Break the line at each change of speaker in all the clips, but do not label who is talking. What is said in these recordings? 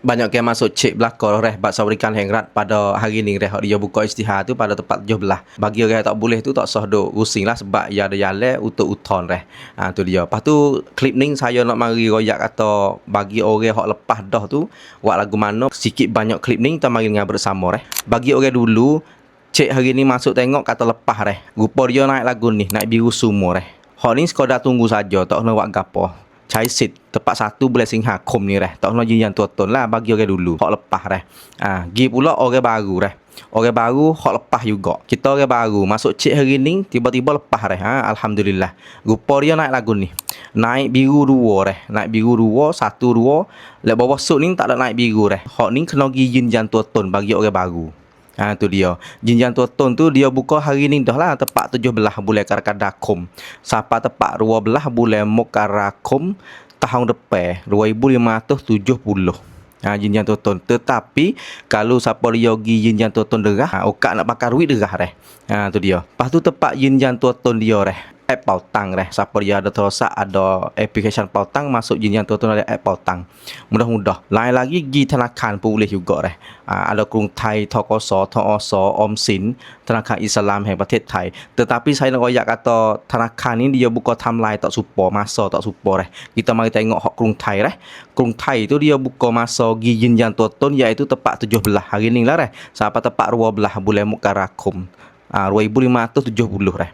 Banyak yang masuk cek belakang reh bab sabrikan hengrat pada hari ni reh dia buka istihar tu pada tempat 17. Bagi orang tak boleh tu tak sah duk rusing lah sebab ia ada jalan untuk uton reh. Tu dia. Lepas tu klip ni saya nak mari royak kata bagi orang hak lepas dah tu buat lagu mana sikit banyak klip ni kita mari dengar bersama reh. Bagi orang dulu cek hari ni masuk tengok kata lepas reh. Rupa dia naik lagu ni, naik biru semua reh. Hak ni sekadar tunggu saja, tak kena buat gapo. Cai sit tepat 1 bulan Singhakum ni reh. Tak kena jinjang tuan lah bagi orang dulu. Hak lepas reh. Gi pula orang baru reh. Orang baru hak lepas juga. Kita orang baru masuk cek hari ni tiba-tiba lepas reh. Alhamdulillah. Rupa dia naik lagu ni. Naik biru 2 reh. Naik biru 2, 1 2. Lek bawah suk ni tak ada naik biru reh. Hak ni kena gi jinjang tuan bagi orang baru. Tu dia. Jinjang tuan tu dia buka hari ni dah lah tepat 17 bulan Karkadakum. Sampai tepat 12 bulan Mokarakum tahun depan 2570. Jinjang tuan. Tetapi kalau siapa dia pergi jinjang tuan derah, okak nak bakar duit derah reh. Tu dia. Lepas tu tepat jinjang tuan dia reh. App Pautang reh. Siapa dia ada terosak ada application Pautang masuk jinjang tuan ada app Pautang. Mudah-mudah. Lain lagi pergi tanakan pun boleh juga reh. Ada Krung Thai, Thakoso, Thaoso, Omsin, Thanakan Islam แห่งประเทศไทย Tetapi saya nak royak kata Thanakan ni dia buka timeline tak super, masa tak super reh. Kita mari tengok hak Krung Thai reh. Krung Thai tu dia buka masa gi jinjang tuan iaitu tepat 17 hari ni lah reh. Sampai tepat 12 bulan Mokarakum 2570 reh.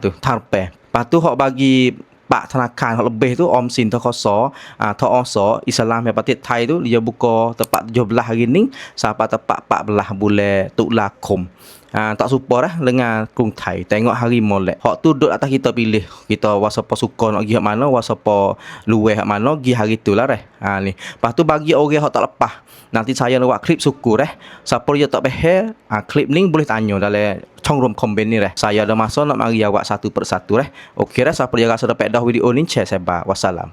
Tu tarpe. Lepas tu hak bagi Pak Thanakan hak lebih tu Omsin Thakoso, Thaoso Islam แห่งประเทศไทย tu dia buka tepat 17 hari ni sampai tepat 14 bulan Tuklakum. Tak super lah dengan Krung Thai. Tengok hari molek. Hak tu duduk atas kita pilih. Kita wasapa suka nak pergi hak mana, wasapa luweh hak mana, pergi hari tu lah reh. Ni. Lepas tu bagi orang hak tak lepas. Nanti saya nak buat klip syukur reh. Siapa dia tak faham, klip ni boleh tanya dalam Chong Rom komen ni reh. Saya ada masa nak mari awak satu persatu reh. Okey reh, siapa dia rasa dapat dah video ni share sebar. Wassalam.